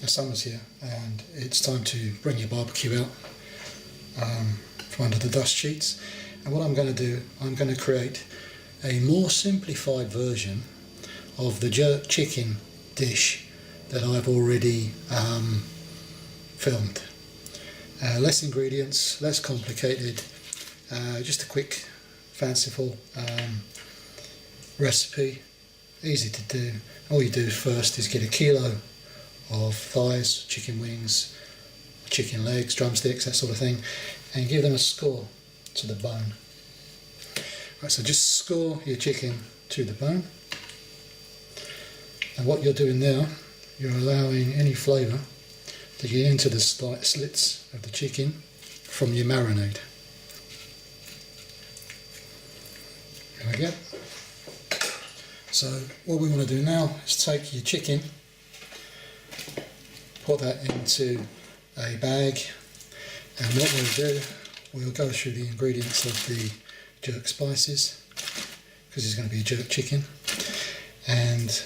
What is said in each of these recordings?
The summer's here and it's time to bring your barbecue out from under the dust sheets. And what I'm going to do, I'm going to create a more simplified version of the jerk chicken dish that I've already filmed. Less ingredients, less complicated, just a quick, fanciful recipe, easy to do. All you do first is get a kilo of thighs, chicken wings, chicken legs, drumsticks, that sort of thing, and give them a score to the bone. Right, so just score your chicken to the bone, and what you're doing now, you're allowing any flavour to get into the slits of the chicken from your marinade. There we go. So what we want to do now is take your chicken, put that into a bag, and what we'll do, we'll go through the ingredients of the jerk spices, because it's going to be a jerk chicken, and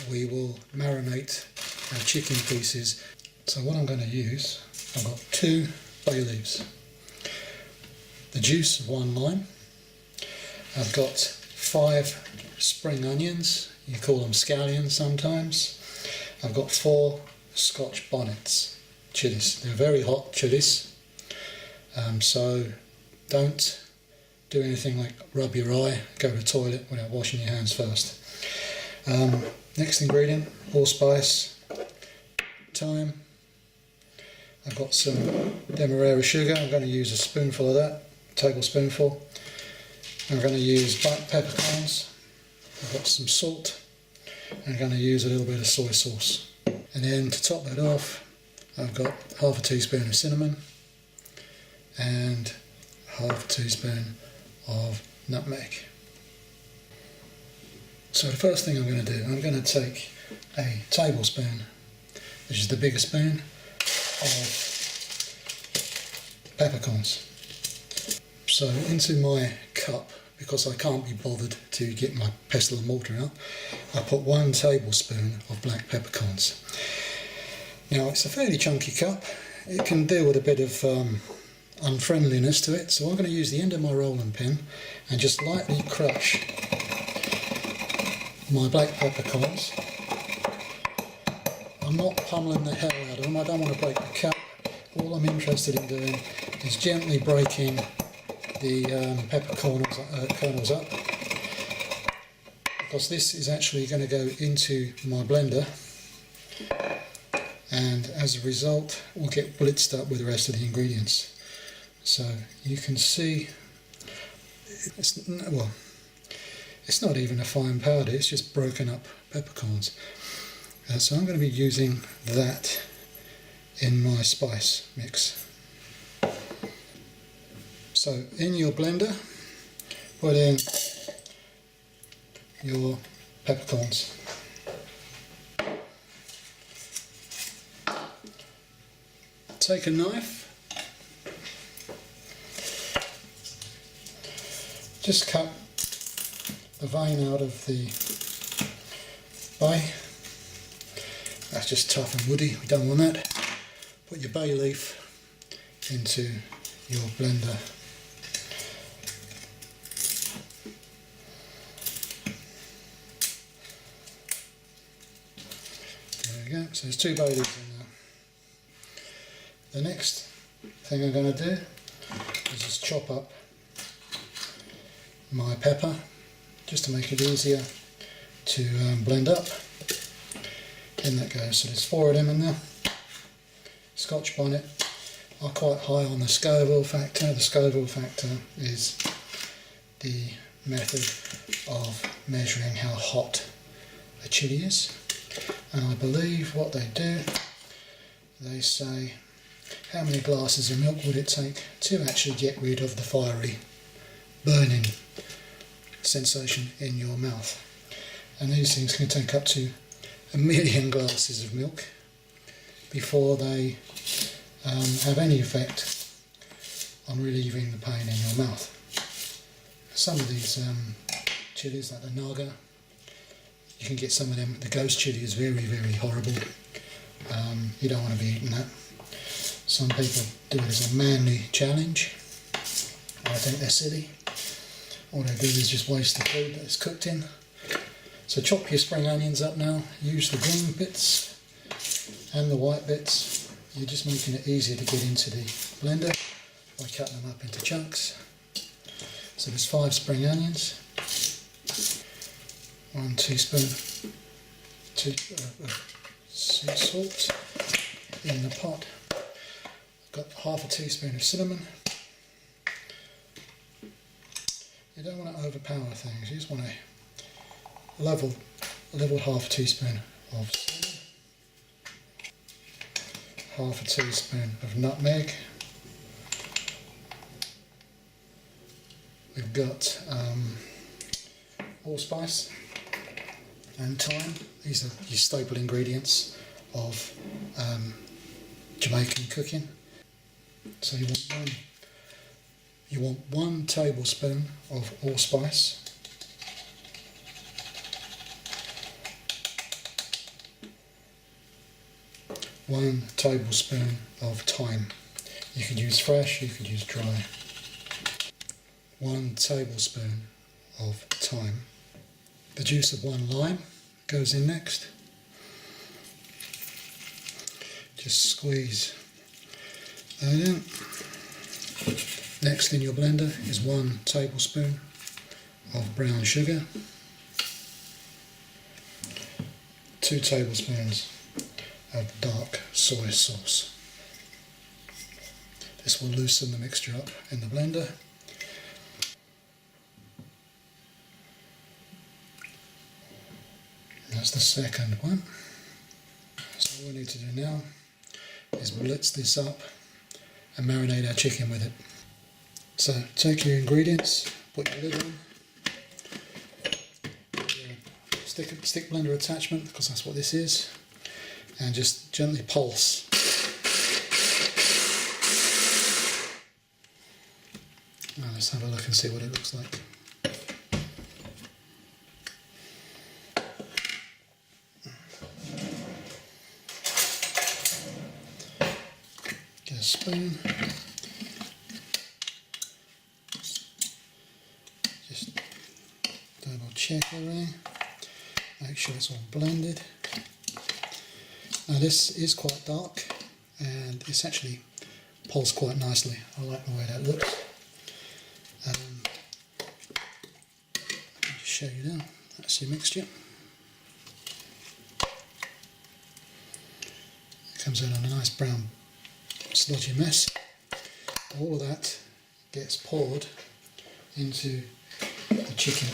we will marinate our chicken pieces. So what I'm going to use, I've got 2 bay leaves, the juice of 1 lime, I've got 5 spring onions, you call them scallions sometimes, I've got 4 Scotch Bonnet Chillies. They're very hot chillies, so don't do anything like rub your eye, go to the toilet without washing your hands first. Next ingredient, allspice, thyme. I've got some demerara sugar. I'm going to use a spoonful of that, tablespoonful. I'm going to use black peppercorns. I've got some salt. I'm going to use a little bit of soy sauce. And then to top that off, I've got half a teaspoon of cinnamon and half a teaspoon of nutmeg. So the first thing I'm going to do, I'm going to take a tablespoon, which is the bigger spoon, of peppercorns. So into my cup, because I can't be bothered to get my pestle and mortar out, I put 1 tablespoon of black peppercorns. Now it's a fairly chunky cup, it can deal with a bit of unfriendliness to it, so I'm going to use the end of my rolling pin and just lightly crush my black peppercorns. I'm not pummeling the hell out of them, I don't want to break the cup. All I'm interested in doing is gently breaking the peppercorn kernels up, because this is actually going to go into my blender, and as a result we'll get blitzed up with the rest of the ingredients. So you can see it's not even a fine powder, it's just broken up peppercorns. So I'm going to be using that in my spice mix. So in your blender, put in your peppercorns. Take a knife, just cut the vein out of the bay. That's just tough and woody, we don't want that. Put your bay leaf into your blender. There we go, so there's 2 bay leaves in there. The next thing I'm going to do is just chop up my pepper, just to make it easier to blend up. In that goes, so there's 4 of them in there. Scotch Bonnet are quite high on the Scoville factor. The Scoville factor is the method of measuring how hot a chilli is, and I believe what they do, they say how many glasses of milk would it take to actually get rid of the fiery burning sensation in your mouth. And these things can take up to 1 million glasses of milk before they have any effect on relieving the pain in your mouth. Some of these chilies, like the Naga, you can get some of them. The ghost chili is very, very horrible. You don't want to be eating that. Some people do it as a manly challenge. I think they're silly. All they do is just waste the food that it's cooked in. So chop your spring onions up now. Use the green bits and the white bits. You're just making it easier to get into the blender by cutting them up into chunks. So there's 5 spring onions, 1 teaspoon sea salt in the pot. I've got half a teaspoon of cinnamon. You don't want to overpower things, you just want a level half a teaspoon of cinnamon, half a teaspoon of nutmeg. We've got allspice and thyme. These are your staple ingredients of Jamaican cooking. So you want 1 tablespoon of allspice, 1 tablespoon of thyme. You could use fresh, you could use dry. 1 tablespoon of thyme. The juice of 1 lime goes in next. Just squeeze that in. Next in your blender is 1 tablespoon of brown sugar, 2 tablespoons of dark soy sauce. This will loosen the mixture up in the blender. That's the second one. So all we need to do now is blitz this up and marinate our chicken with it. So take your ingredients, put your lid on, your stick blender attachment, because that's what this is, and just gently pulse. Now let's have a look and see what it looks like. Get a spoon. Just double check everything. Make sure it's all blended. Now this is quite dark and it's actually pulsed quite nicely. I like the way that looks. I'll just show you now. That's your mixture. It comes out on a nice brown sludgy mess. All of that gets poured into the chicken.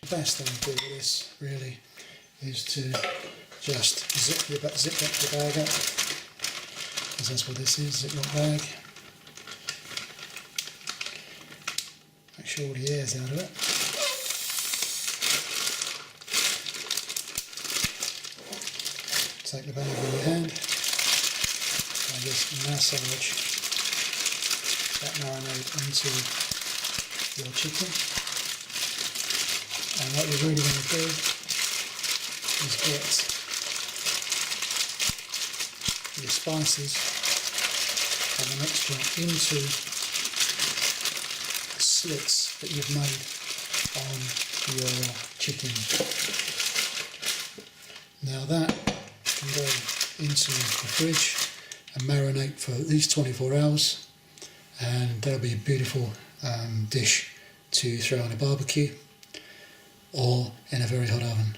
The best thing to do with this really is to just zip the bag up, because that's what this is, Ziploc bag. Make sure all the air's out of it. Take the bag in your hand and just massage that marinade into your chicken. And what you're really going to do is get your spices and the mixture into the slits that you've made on your chicken. Now that can go into the fridge and marinate for at least 24 hours, and that'll be a beautiful dish to throw on a barbecue or in a very hot oven.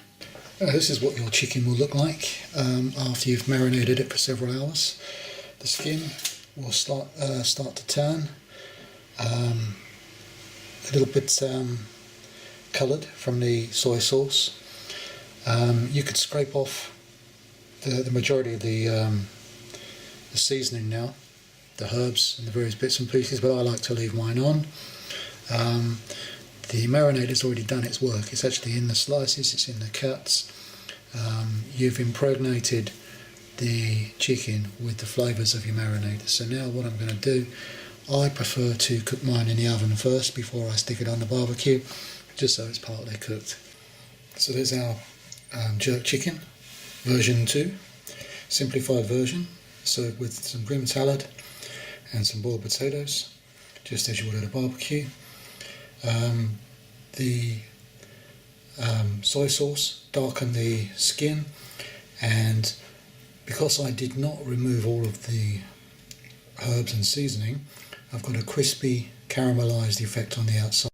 This is what your chicken will look like after you've marinated it for several hours. The skin will start to turn a little bit coloured from the soy sauce. You could scrape off the majority of the seasoning now, the herbs and the various bits and pieces, but I like to leave mine on. The marinade has already done its work. It's actually in the slices, it's in the cuts. You've impregnated the chicken with the flavours of your marinade. So now what I'm going to do, I prefer to cook mine in the oven first before I stick it on the barbecue, just so it's partly cooked. So there's our jerk chicken, version 2, simplified version, served with some green salad and some boiled potatoes, just as you would at a barbecue. The soy sauce darkened the skin, and because I did not remove all of the herbs and seasoning, I've got a crispy caramelised effect on the outside.